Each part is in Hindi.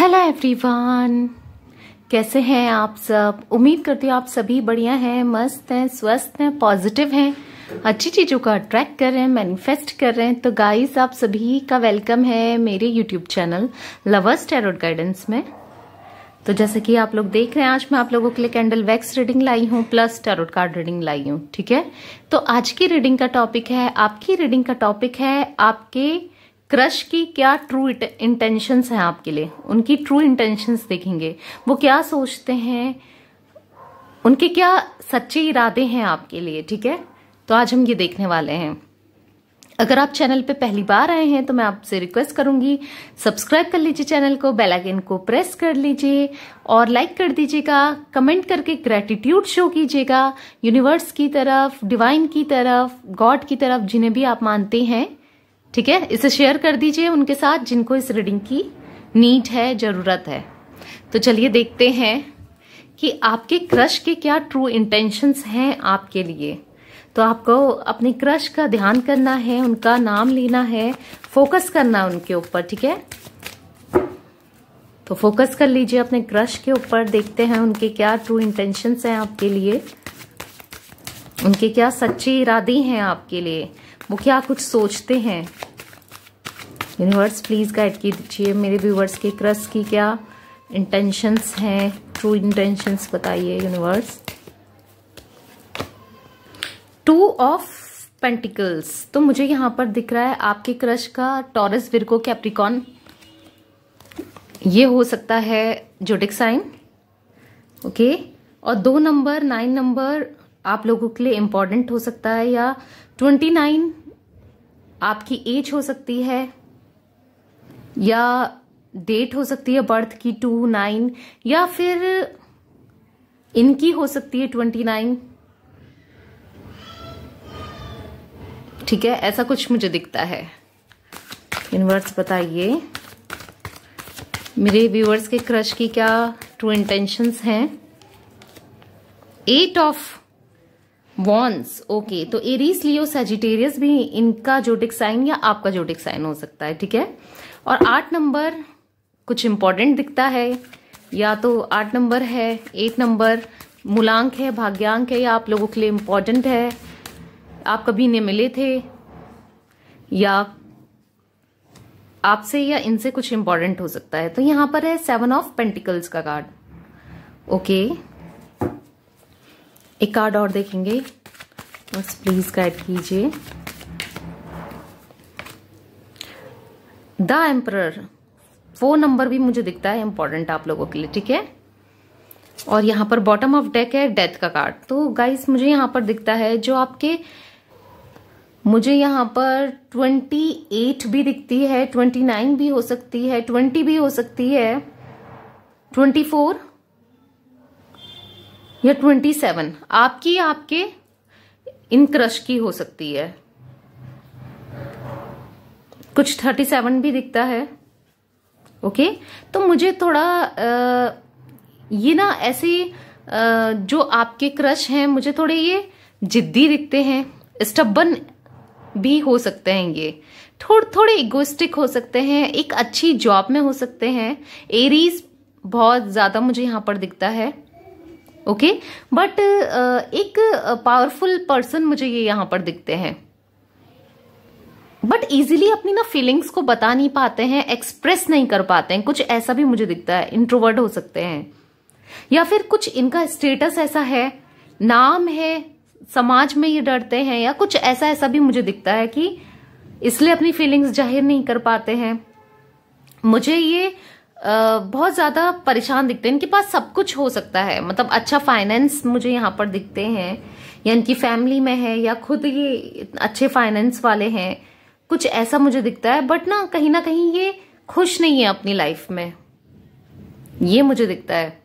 हेलो एवरीवन, कैसे हैं आप सब। उम्मीद करती हूँ आप सभी बढ़िया हैं, मस्त हैं, स्वस्थ हैं, पॉजिटिव हैं, अच्छी चीजों का अट्रैक्ट कर रहे हैं, मैनिफेस्ट कर रहे हैं। तो गाइस, आप सभी का वेलकम है मेरे YouTube channel lovers tarot guidance में। तो जैसे कि आप लोग देख रहे हैं, आज मैं आप लोगों के लिए कैंडल वैक्स रीडिंग लाई हूँ प्लस टैरोट कार्ड रीडिंग लाई हूँ। ठीक है, तो आज की रीडिंग का टॉपिक है, आपकी रीडिंग का टॉपिक है आपके क्रश की क्या ट्रू इंटेंशंस हैं आपके लिए। उनकी ट्रू इंटेंशंस देखेंगे, वो क्या सोचते हैं, उनके क्या सच्चे इरादे हैं आपके लिए। ठीक है, तो आज हम ये देखने वाले हैं। अगर आप चैनल पे पहली बार आए हैं तो मैं आपसे रिक्वेस्ट करूंगी, सब्सक्राइब कर लीजिए चैनल को, बेल आइकन को प्रेस कर लीजिए और लाइक कर दीजिएगा, कमेंट करके ग्रेटिट्यूड शो कीजिएगा यूनिवर्स की तरफ, डिवाइन की तरफ, गॉड की तरफ, जिन्हें भी आप मानते हैं। ठीक है, इसे शेयर कर दीजिए उनके साथ जिनको इस रीडिंग की नीड है, जरूरत है। तो चलिए देखते हैं कि आपके क्रश के क्या ट्रू इंटेंशंस हैं आपके लिए। तो आपको अपने क्रश का ध्यान करना है, उनका नाम लेना है, फोकस करना है उनके ऊपर। ठीक है, तो फोकस कर लीजिए अपने क्रश के ऊपर, देखते हैं उनके क्या ट्रू इंटेंशंस हैं आपके लिए, उनके क्या सच्चे इरादे हैं आपके लिए, वो क्या कुछ सोचते हैं। यूनिवर्स प्लीज गाइड कीजिए मेरे व्यूवर्स के क्रश की क्या इंटेंशंस हैं, ट्रू इंटेंशंस बताइए यूनिवर्स। टू ऑफ पेंटिकल्स, तो मुझे यहां पर दिख रहा है आपके क्रश का टॉरस, विर्गो, कैप्रिकॉन, ये हो सकता है जोडिक साइन। ओके, और 2 नंबर 9 नंबर आप लोगों के लिए इंपॉर्टेंट हो सकता है, या 29 आपकी एज हो सकती है, या डेट हो सकती है बर्थ की 2, 9, या फिर इनकी हो सकती है 29। ठीक है, ऐसा कुछ मुझे दिखता है। यूनिवर्स बताइए मेरे व्यूअर्स के क्रश की क्या ट्रू इंटेंशंस हैं। 8 ऑफ वॉन्ड्स, ओके, तो एरीज, लियो, सजिटेरियस भी इनका जोडिक साइन या आपका जोडिक साइन हो सकता है। ठीक है, और 8 नंबर कुछ इंपॉर्टेंट दिखता है, या तो 8 नंबर है, 8 नंबर मूलांक है, भाग्यांक है, या आप लोगों के लिए इंपॉर्टेंट है, आप कभी इन्हें मिले थे, या आपसे या इनसे कुछ इंपॉर्टेंट हो सकता है। तो यहां पर है 7 ऑफ पेंटिकल्स का कार्ड। ओके, एक कार्ड और देखेंगे, बस प्लीज गाइड कीजिए। द एम्परर, 4 नंबर भी मुझे दिखता है इंपॉर्टेंट आप लोगों के लिए। ठीक है, और यहां पर बॉटम ऑफ डेक है डेथ का कार्ड। तो गाइस, मुझे यहां पर दिखता है जो आपके, मुझे यहां पर 28 भी दिखती है, 29 भी हो सकती है, 20 भी हो सकती है, 24 या 27 आपकी, आपके इन क्रश की हो सकती है। कुछ 37 भी दिखता है। ओके, तो मुझे थोड़ा ये ना ऐसे जो आपके क्रश हैं, मुझे थोड़े ये जिद्दी दिखते हैं, स्टबन भी हो सकते हैं, ये थोड़े इगोइस्टिक हो सकते हैं, एक अच्छी जॉब में हो सकते हैं। एरीज बहुत ज्यादा मुझे यहां पर दिखता है। ओके, बट एक पावरफुल पर्सन मुझे ये यहां पर दिखते हैं, बट इजीली अपनी ना फीलिंग्स को बता नहीं पाते हैं, एक्सप्रेस नहीं कर पाते हैं, कुछ ऐसा भी मुझे दिखता है। इंट्रोवर्ट हो सकते हैं, या फिर कुछ इनका स्टेटस ऐसा है, नाम है, समाज में ये डरते हैं, या कुछ ऐसा भी मुझे दिखता है कि इसलिए अपनी फीलिंग्स जाहिर नहीं कर पाते हैं। मुझे ये बहुत ज्यादा परेशान दिखते हैं। इनके पास सब कुछ हो सकता है, मतलब अच्छा फाइनेंस मुझे यहाँ पर दिखते हैं, या इनकी फैमिली में है, या खुद ये अच्छे फाइनेंस वाले हैं, कुछ ऐसा मुझे दिखता है। बट ना कहीं ये खुश नहीं है अपनी लाइफ में, ये मुझे दिखता है।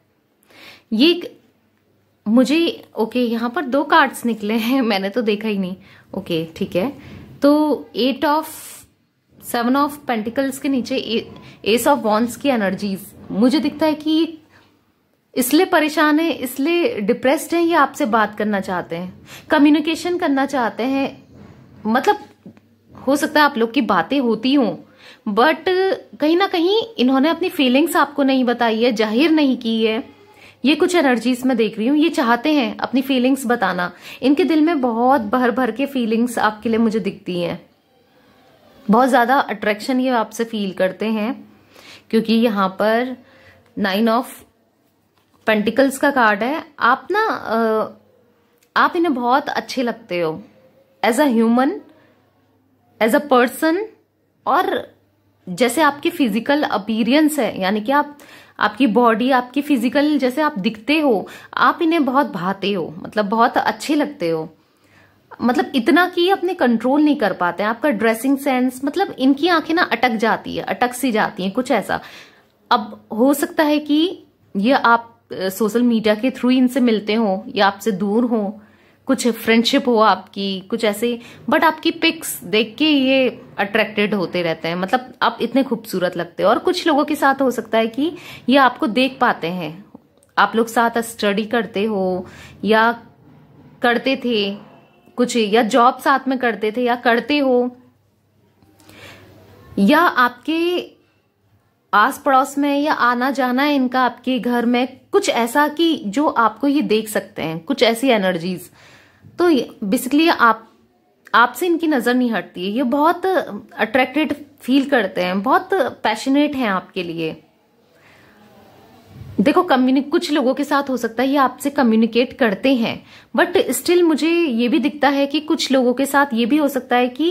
ये मुझे ओके, यहाँ पर 2 कार्ड्स निकले हैं, मैंने तो देखा ही नहीं। ओके, ठीक है, तो 7 ऑफ पेंटिकल्स के नीचे एस ऑफ वॉन्ड्स की एनर्जीज मुझे दिखता है कि इसलिए परेशान है, इसलिए डिप्रेस्ड है, ये आपसे बात करना चाहते हैं, कम्युनिकेशन करना चाहते हैं। मतलब हो सकता है आप लोग की बातें होती हों, बट कहीं ना कहीं इन्होंने अपनी फीलिंग्स आपको नहीं बताई है, जाहिर नहीं की है। ये कुछ एनर्जीज में देख रही हूँ, ये चाहते हैं अपनी फीलिंग्स बताना। इनके दिल में बहुत भर भर के फीलिंग्स आपके लिए मुझे दिखती हैं। बहुत ज्यादा अट्रैक्शन ये आपसे फील करते हैं, क्योंकि यहाँ पर 9 ऑफ पेंटिकल्स का कार्ड है। आप ना आप इन्हें बहुत अच्छे लगते हो as a human, as a person, और जैसे आपकी फिजिकल अपीयरेंस है, यानी कि आपकी बॉडी, आपकी फिजिकल जैसे आप दिखते हो, आप इन्हें बहुत भाते हो, मतलब बहुत अच्छे लगते हो। मतलब इतना कि अपने कंट्रोल नहीं कर पाते हैं। आपका ड्रेसिंग सेंस, मतलब इनकी आंखें ना अटक जाती है, अटक सी जाती हैं, कुछ ऐसा। अब हो सकता है कि ये आप सोशल मीडिया के थ्रू इनसे मिलते हो या आपसे दूर हो, कुछ फ्रेंडशिप हो आपकी, कुछ ऐसे, बट आपकी पिक्स देख के ये अट्रैक्टेड होते रहते हैं। मतलब आप इतने खूबसूरत लगते हो। और कुछ लोगों के साथ हो सकता है कि ये आपको देख पाते हैं, आप लोग साथ स्टडी करते हो या करते थे कुछ, या जॉब साथ में करते थे या करते हो, या आपके आस पड़ोस में या आना जाना है इनका आपके घर में, कुछ ऐसा कि जो आपको ये देख सकते हैं, कुछ ऐसी एनर्जीज। तो बेसिकली आपसे इनकी नजर नहीं हटती है। ये बहुत अट्रैक्टेड फील करते हैं, बहुत पैशनेट हैं आपके लिए। देखो कुछ लोगों के साथ हो सकता है ये आपसे कम्युनिकेट करते हैं, बट स्टिल मुझे ये भी दिखता है कि कुछ लोगों के साथ ये भी हो सकता है कि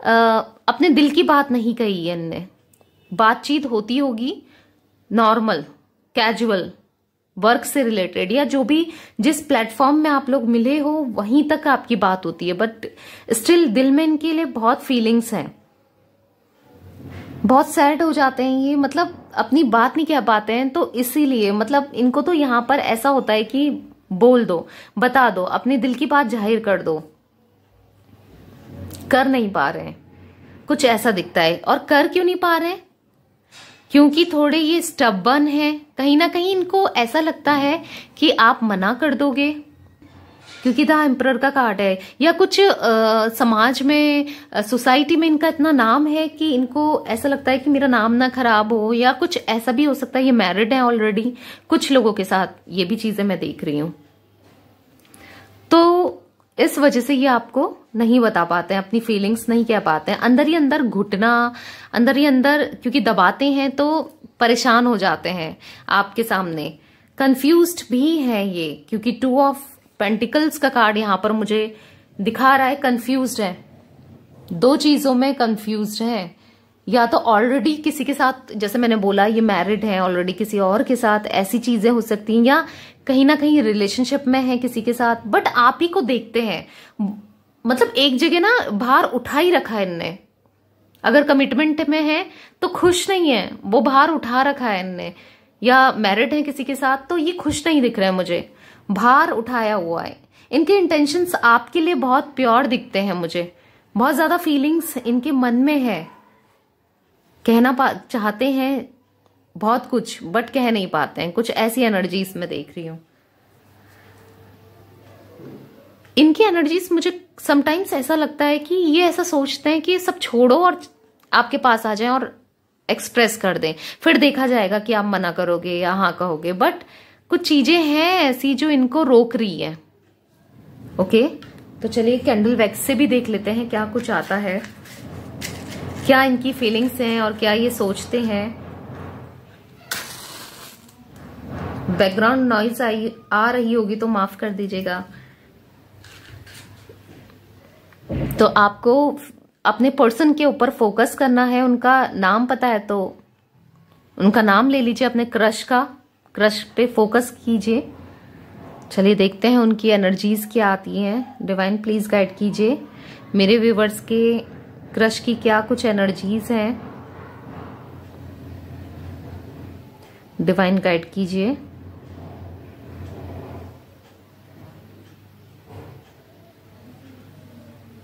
अपने दिल की बात नहीं कही है इनने। बातचीत होती होगी नॉर्मल, कैजुअल, वर्क से रिलेटेड, या जो भी जिस प्लेटफॉर्म में आप लोग मिले हो वहीं तक आपकी बात होती है, बट स्टिल दिल में इनके लिए बहुत फीलिंग्स हैं। बहुत सैड हो जाते हैं ये, मतलब अपनी बात नहीं कह पाते हैं, तो इसीलिए मतलब इनको तो यहाँ पर ऐसा होता है कि बोल दो, बता दो, अपने दिल की बात जाहिर कर दो, कर नहीं पा रहे हैं, कुछ ऐसा दिखता है। और कर क्यों नहीं पा रहे हैं? क्योंकि थोड़े ये स्टबर्न है। कहीं ना कहीं इनको ऐसा लगता है कि आप मना कर दोगे, क्योंकि द एम्परर का कार्ड है, या कुछ समाज में, सोसाइटी में इनका इतना नाम है कि इनको ऐसा लगता है कि मेरा नाम ना खराब हो, या कुछ ऐसा भी हो सकता है। ये मैरिड है ऑलरेडी कुछ लोगों के साथ, ये भी चीजें मैं देख रही हूं। तो इस वजह से ये आपको नहीं बता पाते हैं, अपनी फीलिंग्स नहीं कह पाते हैं। अंदर ही अंदर घुटना, अंदर ही अंदर, क्योंकि दबाते हैं तो परेशान हो जाते हैं आपके सामने। कंफ्यूज्ड भी है ये, क्योंकि 2 ऑफ पेंटिकल्स का कार्ड यहाँ पर मुझे दिखा रहा है। कंफ्यूज्ड है, 2 चीजों में कंफ्यूज्ड है। या तो ऑलरेडी किसी के साथ, जैसे मैंने बोला ये मैरिड है ऑलरेडी किसी और के साथ, ऐसी चीजें हो सकती हैं, या कहीं ना कहीं रिलेशनशिप में है किसी के साथ, बट आप ही को देखते हैं। मतलब एक जगह ना भार उठा ही रखा है इनने। अगर कमिटमेंट में है तो खुश नहीं है, वो भार उठा रखा है इनने। या मैरिड है किसी के साथ तो ये खुश नहीं दिख रहा है मुझे, भार उठाया हुआ है। इनके इंटेंशंस आपके लिए बहुत प्योर दिखते हैं मुझे। बहुत ज्यादा फीलिंग्स इनके मन में है, कहना चाहते हैं बहुत कुछ, बट कह नहीं पाते हैं। कुछ ऐसी एनर्जीज में देख रही हूं। इनकी एनर्जीज मुझे समटाइम्स ऐसा लगता है कि ये ऐसा सोचते हैं कि सब छोड़ो और आपके पास आ जाएं और एक्सप्रेस कर दें, फिर देखा जाएगा कि आप मना करोगे या हाँ कहोगे। बट कुछ चीजें हैं ऐसी जो इनको रोक रही है। ओके, तो चलिए कैंडल वैक्स से भी देख लेते हैं क्या कुछ आता है, क्या इनकी फीलिंग्स हैं और क्या ये सोचते हैं। बैकग्राउंड नॉइज आ रही होगी तो माफ कर दीजिएगा। तो आपको अपने पर्सन के ऊपर फोकस करना है। उनका नाम पता है तो उनका नाम ले लीजिए, अपने क्रश का, क्रश पे फोकस कीजिए। चलिए देखते हैं उनकी एनर्जीज क्या आती हैं। डिवाइन प्लीज गाइड कीजिए मेरे व्यूवर्स के क्रश की क्या कुछ एनर्जीज हैं। डिवाइन गाइड कीजिए।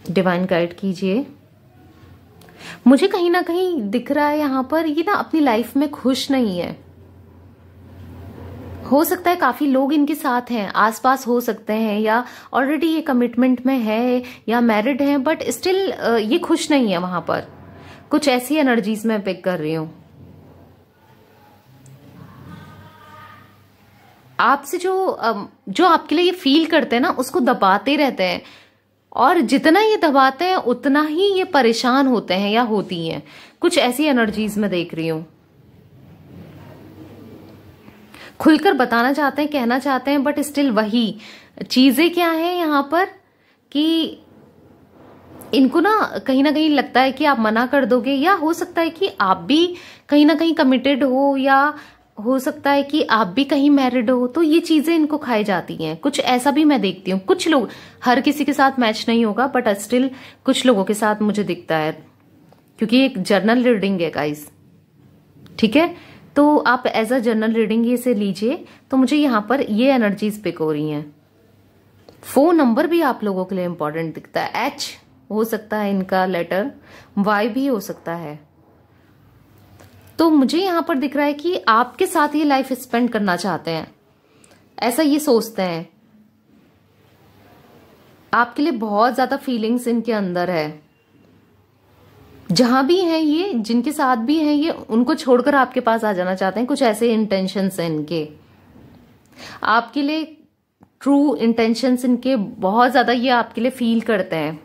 डिवाइन गाइड कीजिए। मुझे कहीं ना कहीं दिख रहा है यहाँ पर ये ना अपनी लाइफ में खुश नहीं है। हो सकता है काफी लोग इनके साथ हैं, आसपास हो सकते हैं, या ऑलरेडी ये कमिटमेंट में है या मैरिड है, बट स्टिल ये खुश नहीं है वहां पर। कुछ ऐसी एनर्जीज मैं पिक कर रही हूं। आपसे जो आपके लिए ये फील करते हैं ना, उसको दबाते रहते हैं, और जितना ये दबाते हैं उतना ही ये परेशान होते हैं या होती हैं। कुछ ऐसी एनर्जीज मैं देख रही हूं। खुलकर बताना चाहते हैं, कहना चाहते हैं, बट स्टिल वही चीजें क्या है यहाँ पर कि इनको ना कहीं लगता है कि आप मना कर दोगे, या हो सकता है कि आप भी कहीं ना कहीं कमिटेड हो, या हो सकता है कि आप भी कहीं मैरिड हो, तो ये चीजें इनको खाई जाती हैं। कुछ ऐसा भी मैं देखती हूँ। कुछ लोग, हर किसी के साथ मैच नहीं होगा, बट स्टिल कुछ लोगों के साथ मुझे दिखता है, क्योंकि एक जर्नल रीडिंग है गाइस, ठीक है। तो आप एज अ जर्नल रीडिंग इसे लीजिए। तो मुझे यहाँ पर ये एनर्जीज पिक हो रही हैं। फोन नंबर भी आप लोगों के लिए इंपॉर्टेंट दिखता है। एच हो सकता है इनका लेटर, वाई भी हो सकता है। तो मुझे यहां पर दिख रहा है कि आपके साथ ये लाइफ स्पेंड करना चाहते हैं, ऐसा ये सोचते हैं। आपके लिए बहुत ज्यादा फीलिंग्स इनके अंदर है। जहां भी हैं ये, जिनके साथ भी हैं ये, उनको छोड़कर आपके पास आ जाना चाहते हैं। कुछ ऐसे इंटेंशंस हैं इनके आपके लिए, ट्रू इंटेंशंस इनके बहुत ज्यादा ये आपके लिए फील करते हैं।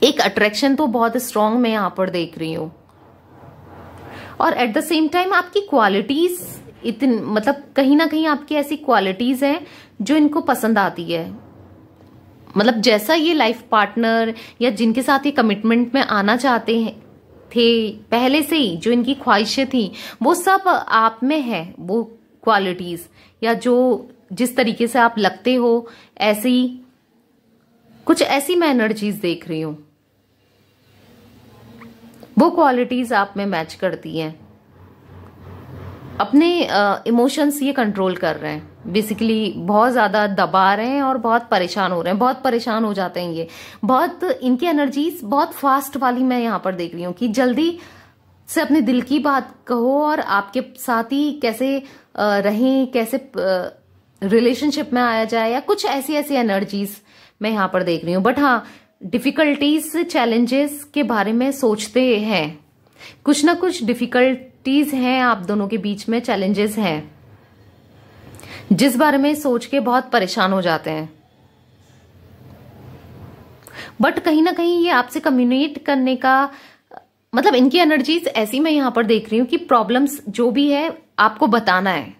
एक अट्रैक्शन तो बहुत स्ट्रांग मैं यहां पर देख रही हूं, और एट द सेम टाइम आपकी क्वालिटीज इतनी, मतलब कहीं ना कहीं आपकी ऐसी क्वालिटीज हैं जो इनको पसंद आती है। मतलब जैसा ये लाइफ पार्टनर या जिनके साथ ये कमिटमेंट में आना चाहते हैं थे पहले से ही, जो इनकी ख्वाहिशें थी, वो सब आप में है। वो क्वालिटीज या जो जिस तरीके से आप लगते हो, ऐसी कुछ ऐसी मैं एनर्जीज देख रही हूं। वो क्वालिटीज आप में मैच करती हैं। अपने इमोशंस ये कंट्रोल कर रहे हैं, बेसिकली बहुत ज्यादा दबा रहे हैं और बहुत परेशान हो रहे हैं, बहुत परेशान हो जाते हैं ये। बहुत इनकी एनर्जीज बहुत फास्ट वाली मैं यहाँ पर देख रही हूँ कि जल्दी से अपने दिल की बात कहो और आपके साथ ही कैसे रहें, कैसे रिलेशनशिप में आया जाए, या कुछ ऐसी ऐसी एनर्जीज मैं यहाँ पर देख रही हूँ। बट हाँ, डिफिकल्टीज, चैलेंजेस के बारे में सोचते हैं। कुछ ना कुछ डिफिकल्टीज हैं आप दोनों के बीच में, चैलेंजेस हैं जिस बारे में सोच के बहुत परेशान हो जाते हैं। बट कहीं ना कहीं ये आपसे कम्युनिकेट करने का, मतलब इनकी एनर्जीज ऐसी मैं यहां पर देख रही हूं कि प्रॉब्लम्स जो भी है आपको बताना है,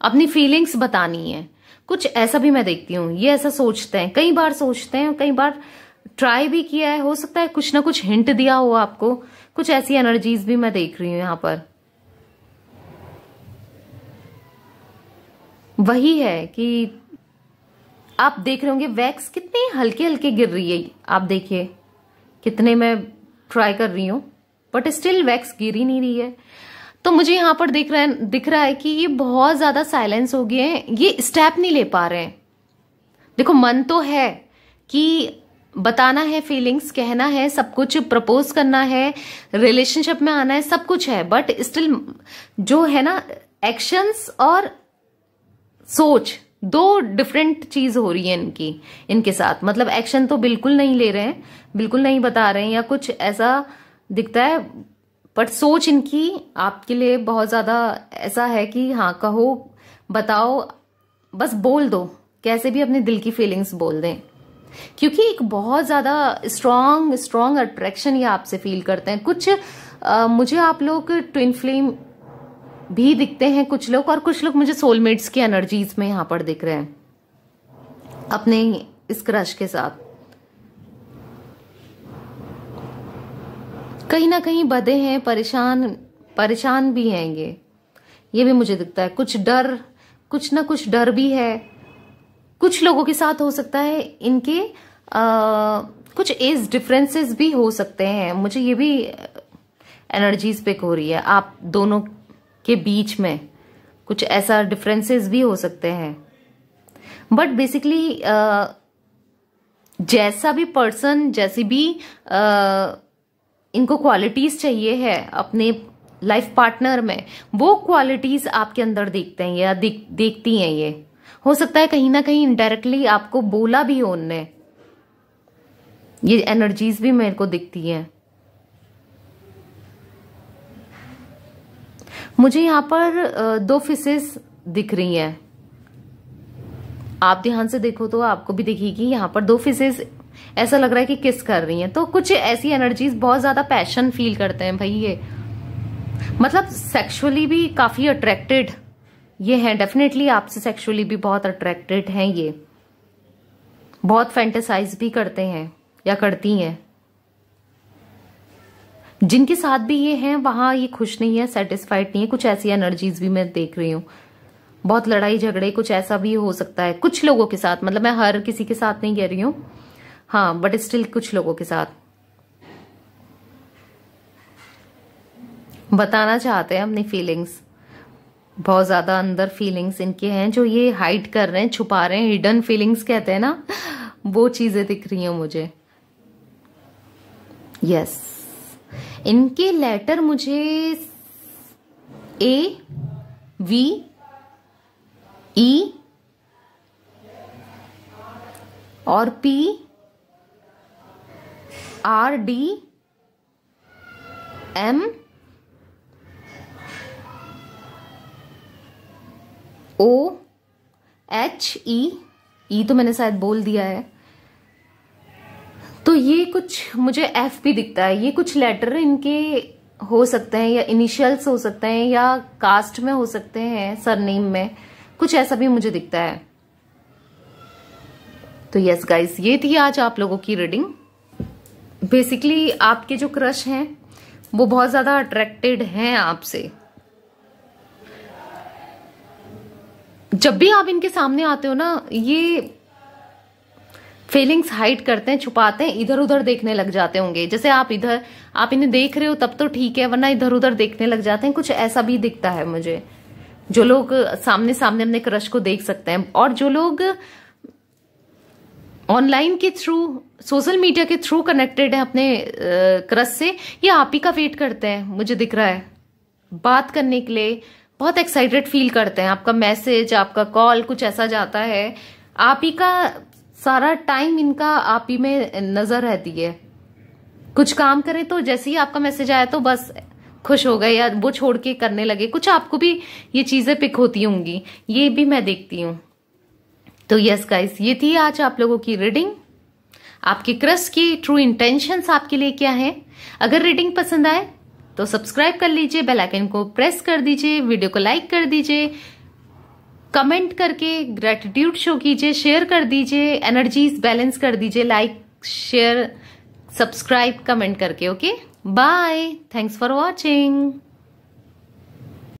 अपनी फीलिंग्स बतानी है। कुछ ऐसा भी मैं देखती हूँ, ये ऐसा सोचते हैं, कई बार सोचते हैं, कई बार ट्राई भी किया है। हो सकता है कुछ ना कुछ हिंट दिया हो आपको। कुछ ऐसी एनर्जीज भी मैं देख रही हूं यहां पर। वही है कि आप देख रहे होंगे वैक्स कितने हल्के हल्के गिर रही है। आप देखिए कितने मैं ट्राई कर रही हूं, बट स्टिल वैक्स गिर ही नहीं रही है। तो मुझे यहां पर दिख रहा है कि ये बहुत ज्यादा साइलेंस हो गए हैं, ये स्टेप नहीं ले पा रहे हैं। देखो, मन तो है कि बताना है, फीलिंग्स कहना है, सब कुछ प्रपोज करना है, रिलेशनशिप में आना है, सब कुछ है, बट स्टिल जो है ना, एक्शंस और सोच दो डिफरेंट चीज हो रही है इनके साथ। मतलब एक्शन तो बिल्कुल नहीं ले रहे हैं, बिल्कुल नहीं बता रहे हैं, या कुछ ऐसा दिखता है, बट सोच इनकी आपके लिए बहुत ज्यादा ऐसा है कि हाँ, कहो, बताओ, बस बोल दो, कैसे भी अपने दिल की फीलिंग्स बोल दें। क्योंकि एक बहुत ज्यादा स्ट्रॉन्ग अट्रैक्शन ये आपसे फील करते हैं। कुछ मुझे आप लोग ट्विन फ्लेम भी दिखते हैं कुछ लोग, और कुछ लोग मुझे सोलमेट्स की एनर्जीज में यहां पर दिख रहे हैं अपने इस क्रश के साथ। कहीं ना कहीं बधे हैं, परेशान भी हैं ये भी मुझे दिखता है। कुछ ना कुछ डर भी है। कुछ लोगों के साथ हो सकता है इनके कुछ एज डिफरेंसेस भी हो सकते हैं। मुझे ये भी एनर्जीज पिक हो रही है, आप दोनों के बीच में कुछ ऐसा डिफरेंसेस भी हो सकते हैं। बट बेसिकली जैसा भी पर्सन, जैसी भी इनको क्वालिटीज चाहिए है अपने लाइफ पार्टनर में, वो क्वालिटीज आपके अंदर देखते हैं या देखती हैं ये। हो सकता है कहीं ना कहीं इनडायरेक्टली आपको बोला भी हो उनने। ये एनर्जीज भी मेरे को दिखती हैं। मुझे यहाँ पर 2 फिशेस दिख रही हैं। आप ध्यान से देखो तो आपको भी दिखेगी, यहाँ पर 2 फिशेस ऐसा लग रहा है कि किस कर रही हैं। तो कुछ ऐसी एनर्जीज, बहुत ज्यादा पैशन फील करते हैं भाई ये, मतलब सेक्सुअली भी काफी अट्रैक्टेड ये हैं। डेफिनेटली आपसे सेक्सुअली भी बहुत अट्रैक्टेड हैं ये, बहुत फैंटेसाइज भी करते हैं या करती हैं। जिनके साथ भी ये हैं वहां ये खुश नहीं है, सेटिस्फाइड नहीं है। कुछ ऐसी एनर्जीज भी मैं देख रही हूँ, बहुत लड़ाई झगड़े कुछ ऐसा भी हो सकता है कुछ लोगों के साथ। मतलब मैं हर किसी के साथ नहीं कह रही हूँ, हाँ, बट स्टिल कुछ लोगों के साथ बताना चाहते हैं अपनी फीलिंग्स। बहुत ज्यादा अंदर फीलिंग्स इनके हैं जो ये हाइड कर रहे हैं, छुपा रहे हैं। हिडन फीलिंग्स कहते हैं ना, वो चीजें दिख रही हैं मुझे। यस, इनके लेटर मुझे A, V, E और P, R, D, M, O, H, E तो मैंने शायद बोल दिया है। तो ये कुछ मुझे F भी दिखता है। ये कुछ लेटर इनके हो सकते हैं, या इनिशियल्स हो सकते हैं, या कास्ट में हो सकते हैं, सरनेम में, कुछ ऐसा भी मुझे दिखता है। तो यस गाइस, ये थी आज आप लोगों की रीडिंग। बेसिकली आपके जो क्रश हैं वो बहुत ज्यादा अट्रैक्टेड हैं आपसे। जब भी आप इनके सामने आते हो ना, ये फीलिंग्स हाइड करते हैं, छुपाते हैं, इधर उधर देखने लग जाते होंगे। जैसे आप इन्हें देख रहे हो तब तो ठीक है, वरना इधर उधर देखने लग जाते हैं। कुछ ऐसा भी दिखता है मुझे। जो लोग सामने सामने अपने क्रश को देख सकते हैं, और जो लोग ऑनलाइन के थ्रू, सोशल मीडिया के थ्रू कनेक्टेड है अपने क्रश से, ये आप ही का वेट करते हैं, मुझे दिख रहा है, बात करने के लिए बहुत एक्साइटेड फील करते हैं। आपका मैसेज, आपका कॉल कुछ ऐसा जाता है, आप ही का सारा टाइम इनका आप ही में नजर रहती है। कुछ काम करें तो जैसे ही आपका मैसेज आया तो बस खुश हो गए, या वो छोड़ के करने लगे। कुछ आपको भी ये चीजें पिक होती होंगी, ये भी मैं देखती हूँ। तो यस गाइस, ये थी आज आप लोगों की रीडिंग। आपके क्रश की ट्रू इंटेंशंस आपके लिए क्या है। अगर रीडिंग पसंद आए तो सब्सक्राइब कर लीजिए, बेल आइकन को प्रेस कर दीजिए, वीडियो को लाइक कर दीजिए, कमेंट करके ग्रेटिट्यूड शो कीजिए, शेयर कर दीजिए, एनर्जीज बैलेंस कर दीजिए, लाइक, शेयर, सब्सक्राइब, कमेंट करके। Okay, bye, thanks for watching.